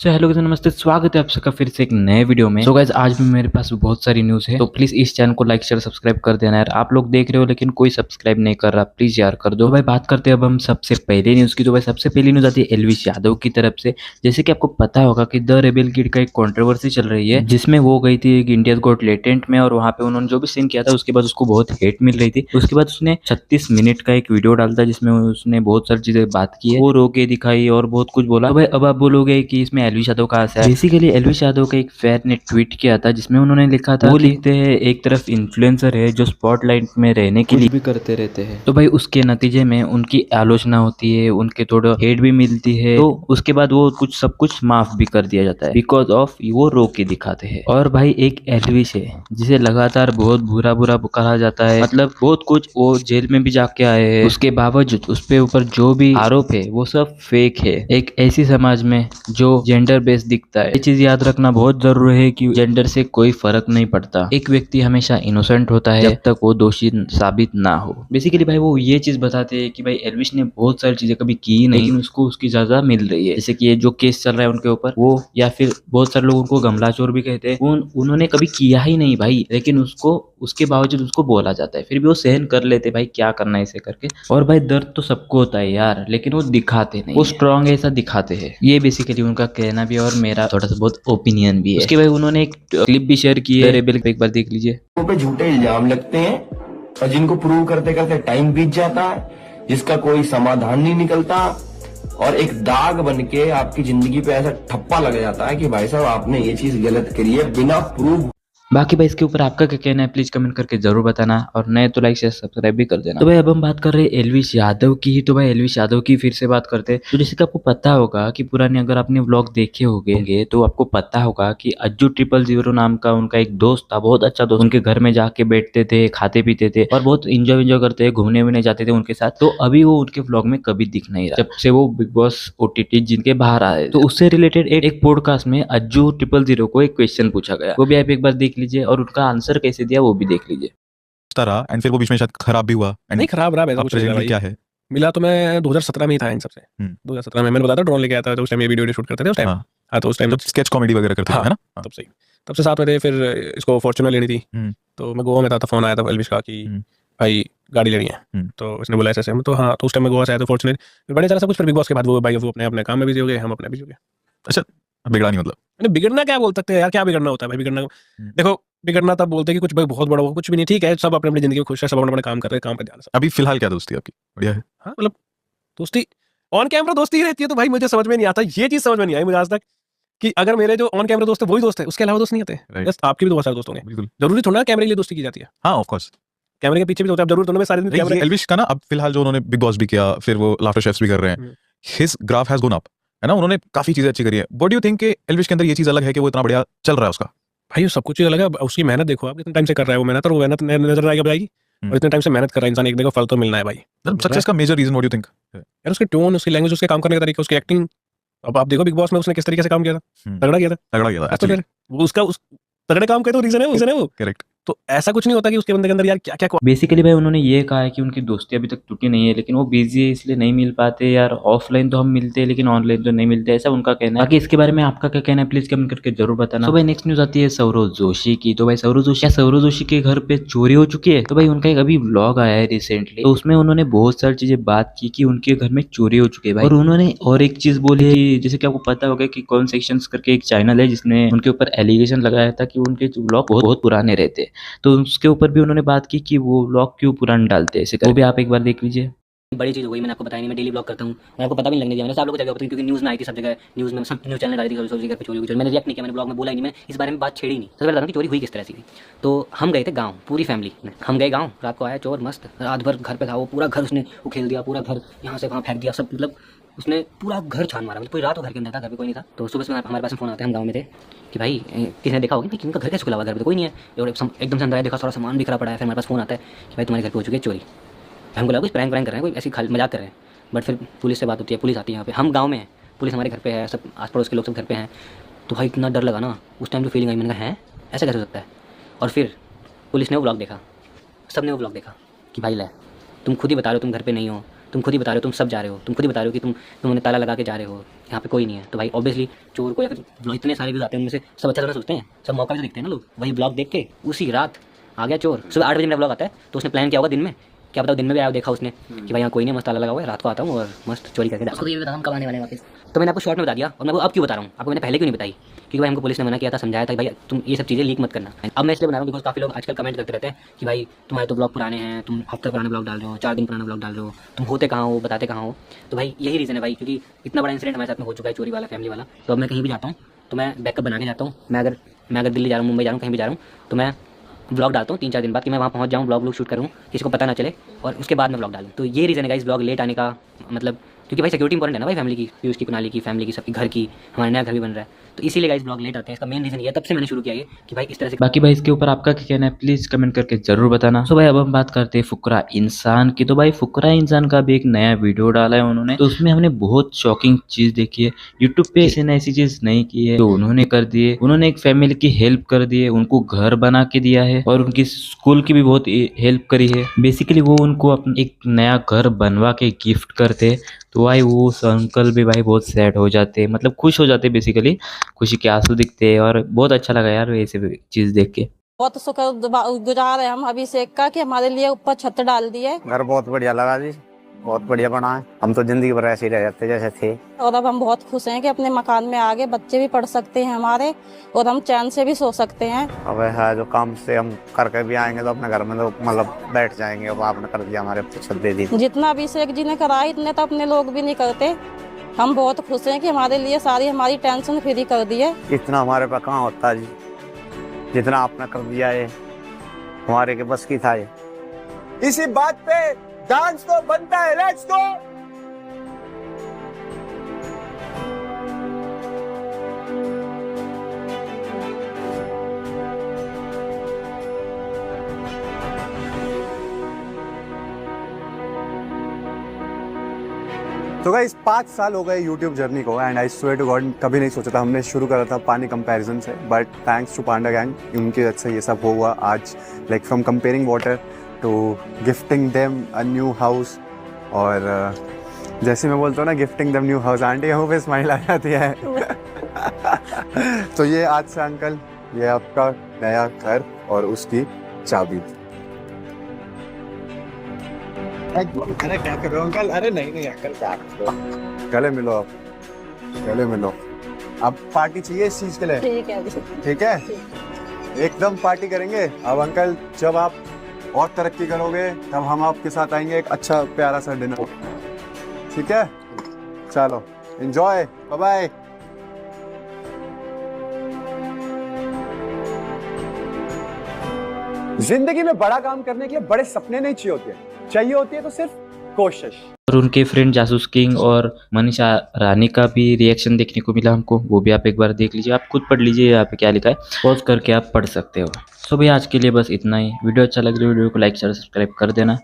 So hello guys, नमस्ते। स्वागत है आप सबका फिर से एक नए वीडियो में। सो गाइस, आज भी मेरे पास बहुत सारी न्यूज़ है, तो प्लीज इस चैनल को लाइक शेयर सब्सक्राइब कर देना यार। आप लोग देख रहे हो लेकिन कोई सब्सक्राइब नहीं कर रहा, प्लीज यार कर दो। तो भाई बात करते हैं अब हम सबसे पहले न्यूज़ की। तो भाई सबसे पहली न्यूज़ आती है एलविश यादव की तरफ से। जैसे कि आपको पता होगा कि द रेबेल किड का एक कंट्रोवर्सी चल रही है, जिसमें वो गई थी एक इंडिया गोट लेटेंट में, और वहाँ पे उन्होंने जो भी सीन किया था उसके बाद उसको बहुत हेट मिल रही थी। उसके बाद उसने 36 मिनट का एक वीडियो डालता जिसमें उसने बहुत सारी चीजें बात की है, वो रो के दिखाई और बहुत कुछ बोला। तो भाई अब आप बोलोगे कि इसमें एलविश यादव कहाँ से है। बेसिकली एलविश यादव का एक फैन ने ट्वीट किया था जिसमें उन्होंने लिखा था, वो लिखते हैं एक तरफ इन्फ्लुएंसर है जो स्पॉटलाइट में रहने के लिए भी करते रहते हैं, तो भाई उसके नतीजे में उनकी आलोचना होती है, उनके थोड़ा हेट भी मिलती है, तो उसके बाद वो कुछ सब कुछ माफ भी कर दिया जाता है बिकॉज ऑफ वो रो के दिखाते हैं। और भाई एक एलविश है जिसे लगातार बहुत बुरा बुरा कहा जाता है, मतलब बहुत कुछ, वो जेल में भी जाके आए हैं, उसके बावजूद उस पे ऊपर जो भी आरोप है वो सब फेक है। एक ऐसी समाज में जो जेंडर बेस्ड दिखता है, ये चीज याद रखना बहुत जरूरी है कि जेंडर से कोई फर्क नहीं पड़ता। एक व्यक्ति हमेशा इनोसेंट होता है जब तक वो दोषी साबित ना हो। बेसिकली भाई वो ये चीज बताते हैं कि भाई एलविश ने बहुत सारी चीजें कभी की नहीं, लेकिन उसको उसकी सजा मिल रही है। जैसे कि ये जो केस चल रहा है उनके ऊपर, वो या फिर बहुत सारे लोग उनको गमला चोर भी कहते हैं, उन्होंने कभी किया ही नहीं भाई, लेकिन उसको उसके बावजूद उसको बोला जाता है, फिर भी वो सहन कर लेते भाई, क्या करना है इसे करके। और भाई दर्द तो सबको होता है यार, लेकिन वो दिखाते नहीं, वो स्ट्रांग है ऐसा दिखाते हैं। ये बेसिकली उनका कहना भी है और मेरा थोड़ा सा बहुत ओपिनियन भी है। उसके बाद उन्होंने एक क्लिप भी शेयर की है रेबेल पे, एक बार देख लीजिए। पे झूठे इल्जाम लगते हैं और जिनको प्रूव करते करते टाइम बीत जाता है, जिसका कोई समाधान नहीं निकलता और एक दाग बन के आपकी जिंदगी पे ऐसा ठप्पा लग जाता है कि भाई साहब आपने ये चीज गलत करी है बिना प्रूव। बाकी भाई इसके ऊपर आपका क्या कहना है प्लीज कमेंट करके जरूर बताना, और नए तो लाइक शेयर सब्सक्राइब भी कर देना। तो भाई अब हम बात कर रहे हैं एलविश यादव की ही। तो भाई एलविश यादव की फिर से बात करते हैं। तो जैसे कि आपको पता होगा कि पुराने, अगर आपने व्लॉग देखे होंगे तो आपको पता होगा कि अज्जू 000 नाम का उनका एक दोस्त था, बहुत अच्छा दोस्त। उनके घर में जाके बैठते थे, खाते पीते थे और बहुत इंजॉय विंजॉय करते, घूमने वूमने जाते थे उनके साथ। तो अभी वो उनके व्लॉग में कभी दिख नहीं रहा जब से वो बिग बॉस ओटीटी जिनके बाहर आए। तो उससे रिलेटेड एक पॉडकास्ट में अज्जू 000 को एक क्वेश्चन पूछा गया, वो भी आप एक बार देख लीजिए और उनका आंसर कैसे दिया वो भी देख लीजिए। रहा एंड फिर वो बीच में शायद खराब भी हुआ एंड नहीं खराब रहा, ऐसा अब कुछ नहीं रहा प्रेजेंटली भाई। क्या है। मिला तो मैं 2017 में ही था इन सबसे। 2017 में मैंने बताया था, ड्रोन लेके आया था, तो उस टाइम ये वीडियो शूट करते थे उस टाइम। हाँ, हाँ तो उस टाइम जब स्केच कॉमेडी वगैरह करते थे, हाँ है ना। तब से ही, तब से साथ में थे। फिर इसको फॉर्च्यूनर लेनी थी, तो मैं गोवा में था, तो फोन आया था एल्विश का कि भाई गाड़ी लेनी है। तो उसने बोला ऐसे, तो हाँ, तो उस टाइम मैं गोवा से आया था फॉर्च्यूनर, बड़े सारा सब कुछ। फिर बिग बॉस के बाद वो भाई वो अपने अपने काम में बिजी हो गए, हम अपने बिजी हो गए। अच्छा, बिगड़ा नहीं मतलब। मैंने बिगड़ना क्या बोल सकते हैं यार, क्या बिगड़ना होता है भाई। बिगड़ना देखो, बिगड़ना तब बोलते हैं कि कुछ भाई बहुत बड़ा हो, कुछ भी नहीं। ठीक है, सब अपने अपनी जिंदगी में खुश है, सब अपने अपने काम कर रहे हैं, काम पे ध्यान है। अभी फिलहाल क्या दोस्ती आपकी बढ़िया है। हाँ मतलब दोस्ती ऑन कैमरा दोस्ती ही रहती है। तो भाई मुझे समझ में नहीं आता, ये चीज समझ में नहीं आई मुझे आज तक कि अगर मेरे जो ऑन कैमरा दोस्त है वही दोस्त है, उसके अलावा दोस्त नहीं आते। Right. बस आपके भी तो बहुत सारे दोस्त होंगे, बिल्कुल। जरूरी थोड़ा ना कैमरे के लिए दोस्ती की जाती है। हाँ ऑफ कोर्स, कैमरे के पीछे भी तो होता है, जरूर तो सारे दिन कैमरे। एल्विश का ना अब फिलहाल जो उन्होंने बिग बॉस भी किया, फिर वो लाफ्टर शेफ्स भी कर रहे हैं, his graph has gone up, है ना। उन्होंने काफी चीजें अच्छी करी है। व्हाट डू यू थिंक कि एल्विश के अंदर ये चीज अलग है कि वो इतना बढ़िया चल रहा है उसका। भाई वो सब कुछ अलग है। उसकी मेहनत देखो आप, कितने टाइम से कर रहा है वो मेहनत, और वो मेहनत नजर आएगी भाई। और इतने टाइम से मेहनत कर रहा है इंसान, एक देखो फल तो मिलना है भाई। सक्सेस का major reason what do you think. यार उसकी टोन, उसकी लैंग्वेज, उसके काम करने का तरीका, उसकी एक्टिंग। अब आप देखो बिग बॉस में उसने किस तरीके से काम किया था, तगड़ा किया था, तगड़ा किया था तो फिर वो उसका उस तगड़े काम का तो रीजन है वो। करेक्ट। तो ऐसा कुछ नहीं होता कि उसके बंदे के अंदर यार क्या क्या। बेसिकली भाई उन्होंने ये कहा है कि उनकी दोस्ती अभी तक टूटी नहीं है, लेकिन वो बिजी है इसलिए नहीं मिल पाते यार। ऑफलाइन तो हम मिलते हैं लेकिन ऑनलाइन तो नहीं मिलते, ऐसा उनका कहना है। बाकी इसके बारे में आपका क्या कहना है प्लीज कमेंट करके जरूर बताना। तो भाई नेक्स्ट न्यूज आती है सौरव जोशी की। तो भाई सौरव जोशी के घर पे चोरी हो चुकी है। तो भाई उनका एक अभी व्लॉग आया है रिसेंटली, तो उसमें उन्होंने बहुत सारी चीजें बात की कि उनके घर में चोरी हो चुकी है भाई। और उन्होंने और एक चीज बोली है, जैसे कि आपको पता होगा कि कौन सेक्शंस करके एक चैनल है जिसने उनके ऊपर एलिगेशन लगाया था कि उनके व्लॉग बहुत पुराने रहते हैं, तो उसके ऊपर भी उन्होंने बात की कि वो व्लॉग क्यों पुराने डालते हैं ऐसे। वो भी आप एक बार देख लीजिए। बड़ी चीज़ हो गई, मैंने आपको बताया नहीं, मैं डेली ब्लॉग करता हूँ, मैं आपको पता भी नहीं लगने दिया। मैंने आप लोगों को जगह बताई क्योंकि न्यूज़ में आई थी, सब जगह न्यूज़ में सब न्यूज़ चैनल आई थी, सोची घर पे चोरी हुई। मैंने रिएक्ट नहीं किया, मैंने ब्लॉग में बोला ही नहीं, मैं इस बारे में बात छेड़ी नहीं। सबसे पहले बताऊँ कि चोरी हुई किस तरह से थी। तो हम गए थे गाँव, पूरी फैमिली, हम गए गाँव, रात को आया चोर मस्त, रात भर घर पे था वो, पूरा घर उसने उखेल दिया, पूरा घर यहाँ से वहाँ फेंक दिया, सब मतलब उसने पूरा घर छान मारा। पूरी रात वो घर के अंदर था, घर पे कोई नहीं था। तो सुबह से हमारे पास फोन आते हैं, हम गाँव में थे कि भाई किसी ने देखा होगा कि उनका घर कैसे खुला हुआ, घर पे कोई नहीं है। और एकदम से अंदर आया, देखा सारा सामान बिखरा पड़ा है। फिर हमारे पास फोन आता है कि भाई तुम्हारे घर पे हो चुकी है चोरी। हमको लगा कुछ प्रैंक कर रहे हैं, कोई ऐसी मजाक कर रहे हैं। बट फिर पुलिस से बात होती है, पुलिस आती है यहाँ पे, हम गांव में हैं, पुलिस हमारे घर पे है, सब आस पड़ोस के लोग सब घर पे हैं। तो भाई इतना डर लगा ना उस टाइम, जो फीलिंग आई, मैंने कहा है ऐसा कैसे हो सकता है। और फिर पुलिस ने वो ब्लॉग देखा, सब ने वो ब्लॉग देखा कि भाई ले तुम खुद ही बता रहे हो तुम घर पे नहीं हो, तुम खुद ही बता रहे हो, तुम सब जा रहे हो, तुम खुद ही बता रहे हो कि तुमने ताला लगा के जा रहे हो, यहाँ पे कोई नहीं है। तो भाई ऑब्वियसली चोर को, या फिर इतने सारे व्यूज आते हैं उनमें से सब अच्छा थोड़ा सोचते हैं, सब मौका भी तो देखते हैं ना लोग। वही ब्लॉग देख के उसी रात आ गया चोर। सुबह 8 बजे मेरा ब्लॉग आता है, तो उसने प्लान किया होगा दिन में, क्या पता दिन में भी आया देखा उसने कि भाई यहाँ कोई नहीं, मस्त ताला लगा हुआ है, रात को आता हूँ और मस्त चोरी करके उसको ये बता हम कब आने वाले हैं वापस। तो मैंने आपको शॉर्ट में बता दिया, और मैं वो अब क्यों बता रहा हूँ आपको, मैंने पहले क्यों नहीं बताई, क्योंकि भाई हमको पुलिस ने मना किया था, समझाया था भाई तुम ये सब चीज़ें लीक मत करना। अब मैं इसलिए बना रहा हूँ बिकॉज काफ़ी लोग आजकल कमेंट करते रहते हैं कि भाई तुम्हारे तो ब्लॉग पुराने हैं, तुम हफ्ते पुराने ब्लॉग डाल रहे हो, 4 दिन पुराना ब्लॉग डाल रहे हो, तुम होते कहाँ हो, बताते कहाँ हो। तो भाई यही रीज़न है भाई, क्योंकि इतना बड़ा इंसिडेंट हमारे साथ में हो चुका है चोरी वाला, फैमिली वाला। तो अब मैं कहीं भी जाता हूँ तो मैं बैकअप बना के जाता हूँ। मैं अगर दिल्ली जा रहा हूँ, मुंबई जा रहा हूँ, कहीं भी जा रहा हूँ, तो मैं ब्लॉग डालता हूँ 3-4 दिन बाद, कि मैं वहाँ पहुँच जाऊँ, ब्लॉग शूट करूँ, किसी को पता ना चले, और उसके बाद मैं ब्लॉग डालूँ। तो ये रीज़न है गाइस ब्लॉग लेट आने का, मतलब क्योंकि भाई सिक्योरिटी इंपॉर्टेंट है ना भाई, फैमिली की, पीयूष की, कुनाली की, फैमिली की, सबकी, घर की, हमारा नया घर भी बन रहा है, तो इसीलिए गाइस ब्लॉग लेट आते हैं। इसका मेन रीज़न ये है, तब से मैंने शुरू किया ये कि भाई इस तरह से। बाकी भाई इसके ऊपर आपका क्या कहना है प्लीज कमेंट करके जरूर बताना। तो भाई अब हम बात करते हैं फुकरा इंसान की। तो भाई फुकरा इंसान का भी एक नया वीडियो डाला है उन्होंने, तो उसमें हमने बहुत शॉकिंग चीज देखी है। यूट्यूब पे किसी ने ऐसी चीज नहीं की है, तो उन्होंने कर दिए। उन्होंने एक फैमिली की हेल्प कर दी है, उनको घर बना के दिया है, और उनकी स्कूल की भी बहुत हेल्प करी है। बेसिकली वो उनको अपना एक नया घर बनवा के गिफ्ट करते, तो भाई वो अंकल भी भाई बहुत सैड हो जाते, मतलब खुश हो जाते, बेसिकली खुशी के आंसू दिखते हैं। और बहुत अच्छा लगा यार ऐसे चीज देख के। बहुत शुक्रगुजार है हम अभिषेक का कि हमारे लिए ऊपर छत डाल दी है, घर बहुत बढ़िया लगा जी, बहुत बढ़िया बना है। हम तो जिंदगी भर ऐसे ही रह जाते जैसे थे, और अब हम बहुत खुश हैं कि अपने मकान में आगे बच्चे भी पढ़ सकते हैं हमारे, और हम चैन से भी सो सकते हैं। अब है जो काम से हम करके भी आएंगे तो अपने घर में तो मतलब बैठ जाएंगे। अब आपने कर दिया, हमारे छत दे दी। जितना अभिषेक जी ने करा इतने तो अपने लोग भी नहीं करते। हम बहुत खुश हैं कि हमारे लिए सारी हमारी टेंशन फ्री कर दी है। इतना हमारे पास कहाँ होता जी, जितना आपने कर दिया है हमारे के बस की था ये। इसी बात पे डांस तो बनता है, लेट्स गो। तो गाइस 5 साल हो गए YouTube जर्नी को, and I swear to God कभी नहीं सोचा था। हमने शुरू करा था पानी कंपैरिजन से, but thanks to panda gang, उनकी वजह से ये सब हुआ आज। Like from comparing water to gifting them a new house, और जैसे मैं बोलता हूँ ना gifting them new house, aunty यहाँ पे स्माइल आ जाती है। तो ये आज से अंकल, ये आपका नया घर और उसकी चाबी। अरे क्या कर रहे हो अंकल? अरे नहीं अंकल, क्या कर रहे हो? गले मिलो आप, गले मिलो। अब पार्टी चाहिए इस चीज के लिए? ठीक है, ठीक है, एकदम पार्टी करेंगे। अब अंकल जब आप और तरक्की करोगे तब हम आपके साथ आएंगे, एक अच्छा प्यारा सा डिनर, ठीक है? चलो एंजॉय, बाय बाय। जिंदगी में बड़ा काम करने के लिए बड़े सपने नहीं चाहिए होती है तो सिर्फ कोशिश। और उनके फ्रेंड जासूस किंग और मनीषा रानी का भी रिएक्शन देखने को मिला हमको, वो भी आप एक बार देख लीजिए। आप खुद पढ़ लीजिए यहाँ पे क्या लिखा है, पॉज करके आप पढ़ सकते हो। सो भाई आज के लिए बस इतना ही। वीडियो अच्छा लग रहा है वीडियो को लाइक शेयर सब्सक्राइब कर देना।